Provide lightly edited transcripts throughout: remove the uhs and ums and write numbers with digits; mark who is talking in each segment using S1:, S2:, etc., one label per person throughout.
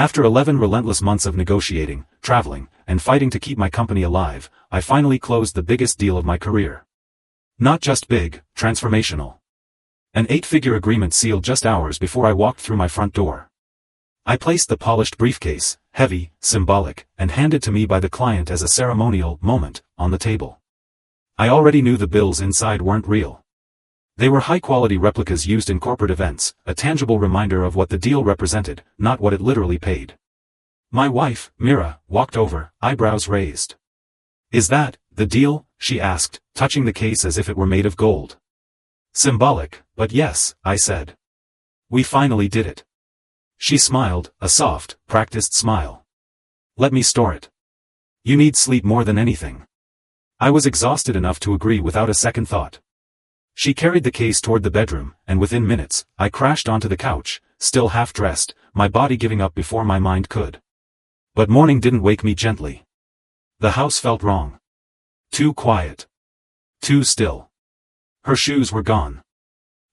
S1: After 11 relentless months of negotiating, traveling, and fighting to keep my company alive, I finally closed the biggest deal of my career. Not just big, transformational. An 8-figure agreement sealed just hours before I walked through my front door. I placed the polished briefcase, heavy, symbolic, and handed to me by the client as a ceremonial moment, on the table. I already knew the bills inside weren't real. They were high-quality replicas used in corporate events, a tangible reminder of what the deal represented, not what it literally paid. My wife, Mira, walked over, eyebrows raised. "Is that the deal?" she asked, touching the case as if it were made of gold. "Symbolic, but yes," I said. "We finally did it." She smiled, a soft, practiced smile. "Let me store it. You need sleep more than anything." I was exhausted enough to agree without a second thought. She carried the case toward the bedroom, and within minutes, I crashed onto the couch, still half-dressed, my body giving up before my mind could. But morning didn't wake me gently. The house felt wrong. Too quiet. Too still. Her shoes were gone.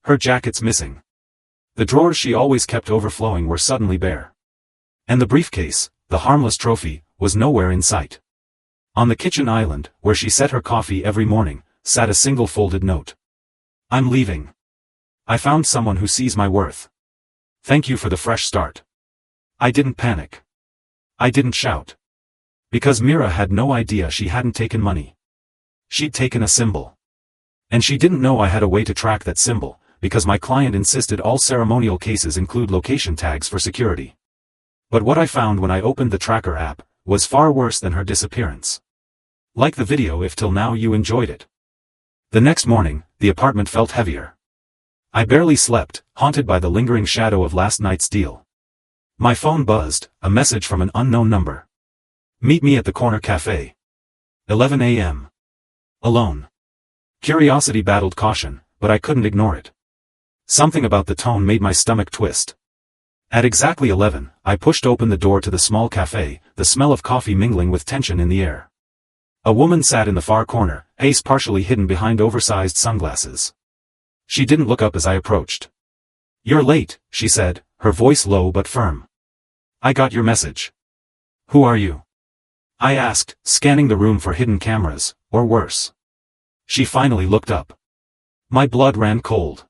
S1: Her jackets missing. The drawers she always kept overflowing were suddenly bare. And the briefcase, the harmless trophy, was nowhere in sight. On the kitchen island, where she set her coffee every morning, sat a single folded note. "I'm leaving. I found someone who sees my worth. Thank you for the fresh start." I didn't panic. I didn't shout. Because Mira had no idea she hadn't taken money. She'd taken a symbol. And she didn't know I had a way to track that symbol, because my client insisted all ceremonial cases include location tags for security. But what I found when I opened the tracker app was far worse than her disappearance. Like the video if till now you enjoyed it. The next morning, the apartment felt heavier. I barely slept, haunted by the lingering shadow of last night's deal. My phone buzzed, a message from an unknown number. "Meet me at the corner cafe. 11 a.m. Alone." Curiosity battled caution, but I couldn't ignore it. Something about the tone made my stomach twist. At exactly 11, I pushed open the door to the small cafe, the smell of coffee mingling with tension in the air. A woman sat in the far corner, face partially hidden behind oversized sunglasses. She didn't look up as I approached. "You're late," she said, her voice low but firm. "I got your message." "Who are you?" I asked, scanning the room for hidden cameras, or worse. She finally looked up. My blood ran cold.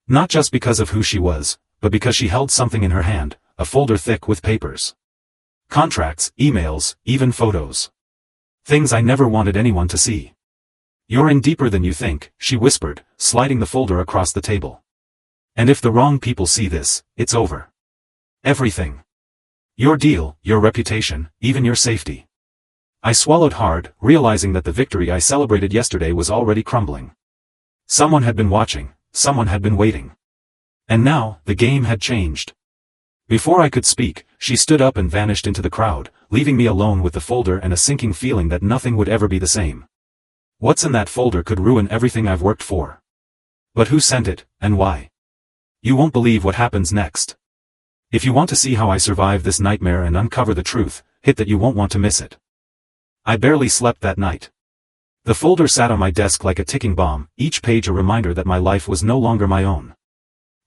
S1: Not just because of who she was, but because she held something in her hand, a folder thick with papers. Contracts, emails, even photos. Things I never wanted anyone to see. "You're in deeper than you think," she whispered, sliding the folder across the table. "And if the wrong people see this, it's over. Everything. Your deal, your reputation, even your safety." I swallowed hard, realizing that the victory I celebrated yesterday was already crumbling. Someone had been watching, someone had been waiting. And now, the game had changed. Before I could speak, she stood up and vanished into the crowd, leaving me alone with the folder and a sinking feeling that nothing would ever be the same. What's in that folder could ruin everything I've worked for. But who sent it, and why? You won't believe what happens next. If you want to see how I survive this nightmare and uncover the truth, hit that. You won't want to miss it. I barely slept that night. The folder sat on my desk like a ticking bomb, each page a reminder that my life was no longer my own.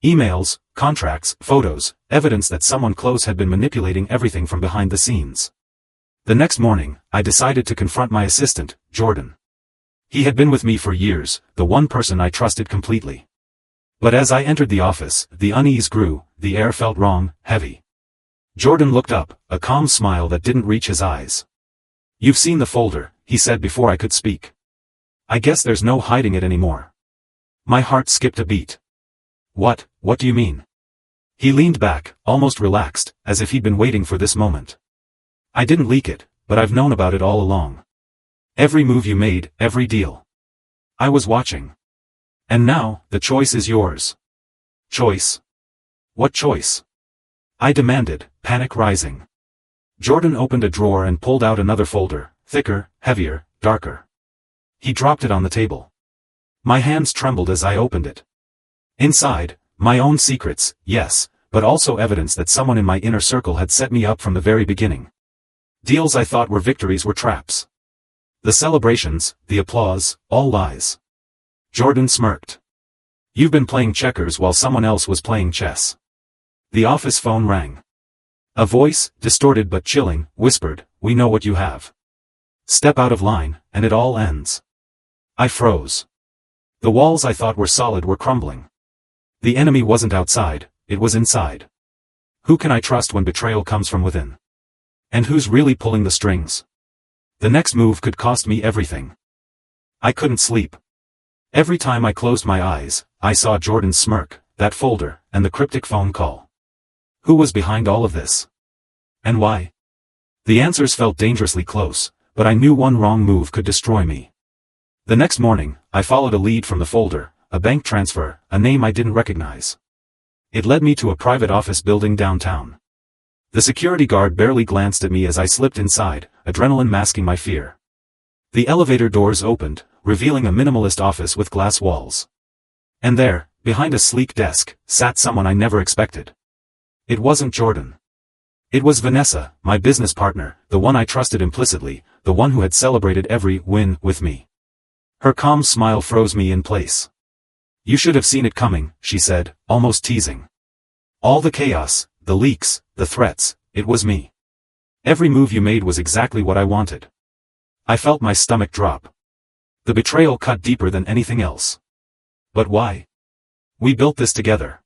S1: Emails, contracts, photos, evidence that someone close had been manipulating everything from behind the scenes. The next morning, I decided to confront my assistant, Jordan. He had been with me for years, the one person I trusted completely. But as I entered the office, the unease grew, the air felt wrong, heavy. Jordan looked up, a calm smile that didn't reach his eyes. "You've seen the folder," he said before I could speak. "I guess there's no hiding it anymore." My heart skipped a beat. What do you mean?" He leaned back, almost relaxed, as if he'd been waiting for this moment. "I didn't leak it, but I've known about it all along. Every move you made, every deal. I was watching. And now, the choice is yours." "Choice? What choice?" I demanded, panic rising. Jordan opened a drawer and pulled out another folder, thicker, heavier, darker. He dropped it on the table. My hands trembled as I opened it. Inside, my own secrets, yes, but also evidence that someone in my inner circle had set me up from the very beginning. Deals I thought were victories were traps. The celebrations, the applause, all lies. Jordan smirked. "You've been playing checkers while someone else was playing chess." The office phone rang. A voice, distorted but chilling, whispered, "We know what you have. Step out of line, and it all ends." I froze. The walls I thought were solid were crumbling. The enemy wasn't outside, it was inside. Who can I trust when betrayal comes from within? And who's really pulling the strings? The next move could cost me everything. I couldn't sleep. Every time I closed my eyes, I saw Jordan's smirk, that folder, and the cryptic phone call. Who was behind all of this? And why? The answers felt dangerously close, but I knew one wrong move could destroy me. The next morning, I followed a lead from the folder, a bank transfer, a name I didn't recognize. It led me to a private office building downtown. The security guard barely glanced at me as I slipped inside, adrenaline masking my fear. The elevator doors opened, revealing a minimalist office with glass walls. And there, behind a sleek desk, sat someone I never expected. It wasn't Jordan. It was Vanessa, my business partner, the one I trusted implicitly, the one who had celebrated every win with me. Her calm smile froze me in place. "You should have seen it coming," she said, almost teasing. "All the chaos, the leaks, the threats, it was me. Every move you made was exactly what I wanted." I felt my stomach drop. The betrayal cut deeper than anything else. But why? We built this together.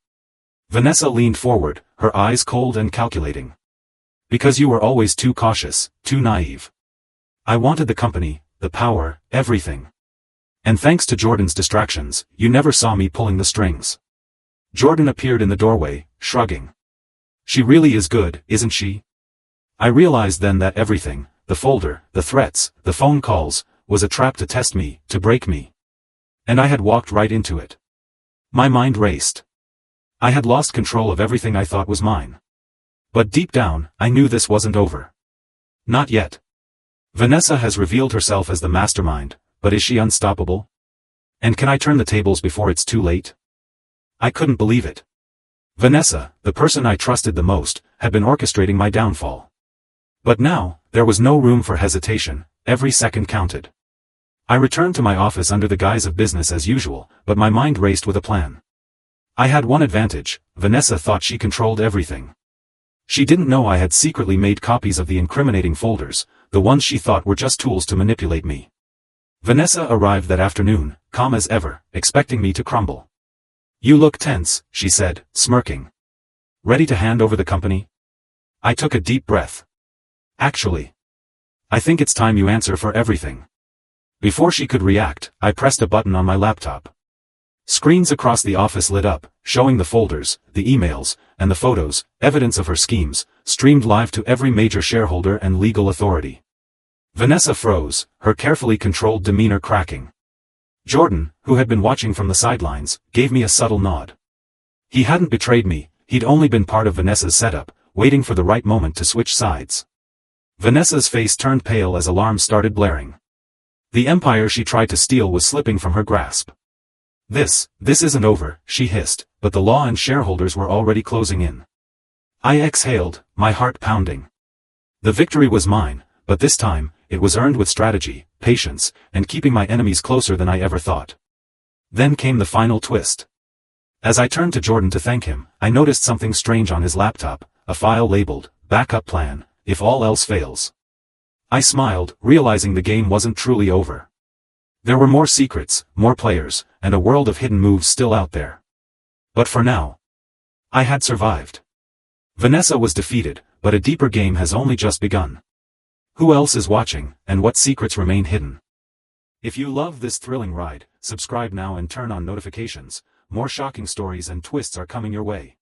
S1: Vanessa leaned forward, her eyes cold and calculating. "Because you were always too cautious, too naive. I wanted the company, the power, everything. And thanks to Jordan's distractions, you never saw me pulling the strings." Jordan appeared in the doorway, shrugging. "She really is good, isn't she?" I realized then that everything, the folder, the threats, the phone calls, was a trap to test me, to break me. And I had walked right into it. My mind raced. I had lost control of everything I thought was mine. But deep down, I knew this wasn't over. Not yet. Vanessa has revealed herself as the mastermind, but is she unstoppable? And can I turn the tables before it's too late? I couldn't believe it. Vanessa, the person I trusted the most, had been orchestrating my downfall. But now, there was no room for hesitation, every second counted. I returned to my office under the guise of business as usual, but my mind raced with a plan. I had one advantage: Vanessa thought she controlled everything. She didn't know I had secretly made copies of the incriminating folders, the ones she thought were just tools to manipulate me. Vanessa arrived that afternoon, calm as ever, expecting me to crumble. "You look tense," she said, smirking. "Ready to hand over the company?" I took a deep breath. "Actually, I think it's time you answer for everything." Before she could react, I pressed a button on my laptop. Screens across the office lit up, showing the folders, the emails, and the photos, evidence of her schemes, streamed live to every major shareholder and legal authority. Vanessa froze, her carefully controlled demeanor cracking. Jordan, who had been watching from the sidelines, gave me a subtle nod. He hadn't betrayed me, he'd only been part of Vanessa's setup, waiting for the right moment to switch sides. Vanessa's face turned pale as alarms started blaring. The empire she tried to steal was slipping from her grasp. This isn't over," she hissed, but the law and shareholders were already closing in. I exhaled, my heart pounding. The victory was mine, but this time, it was earned with strategy, patience, and keeping my enemies closer than I ever thought. Then came the final twist. As I turned to Jordan to thank him, I noticed something strange on his laptop, a file labeled, "Backup Plan, if all else fails." I smiled, realizing the game wasn't truly over. There were more secrets, more players, and a world of hidden moves still out there. But for now, I had survived. Vanessa was defeated, but a deeper game has only just begun. Who else is watching, and what secrets remain hidden? If you love this thrilling ride, subscribe now and turn on notifications. More shocking stories and twists are coming your way.